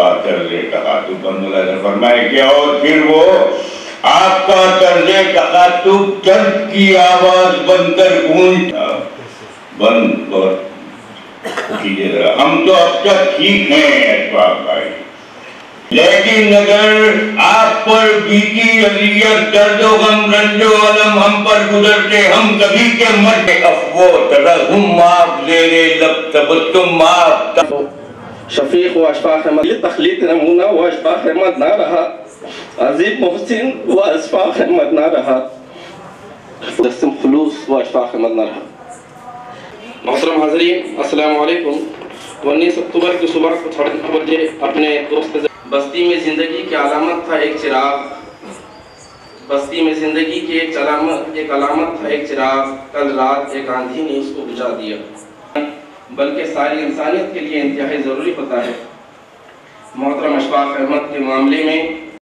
طرز تخاطب اللہ نے فرمایا کہ اور پھر وہ آپ کا طرز تخاطب چرب کی آواز بن کر گونجتا بند اور کیجیے ذرا ہم تو اب تک ٹھیک ہیں اشفاق بھائی، لیکن اگر آپ پر بیتی اذیت درد و غم رنج و علم ہم پر گزرتے ہم کبھی کے مرتے افو ترحم معاف زیر لب تبتم معاف شفیق و اشفاق احمد تخلیق نمونہ و اشفاق احمد نہ رہا، عظیم محسن و اشفاق احمد نہ رہا، جسم خلوص و اشفاق احمد نہ رہا۔ محترم حاضرین السلام علیکم۔ 19 اکتوبر کی صبح کو 9 بجے اپنے دوست بستی میں زندگی کی علامت تھا ایک چراغ، بستی میں زندگی کی ایک علامت تھا ایک چراغ، کل رات ایک آندھی نے اس کو بجھا دیا، بلکہ ساری انسانیت کے لیے انتہائی ضروری ہوتا ہے۔ محترم اشفاق احمد کے معاملے میں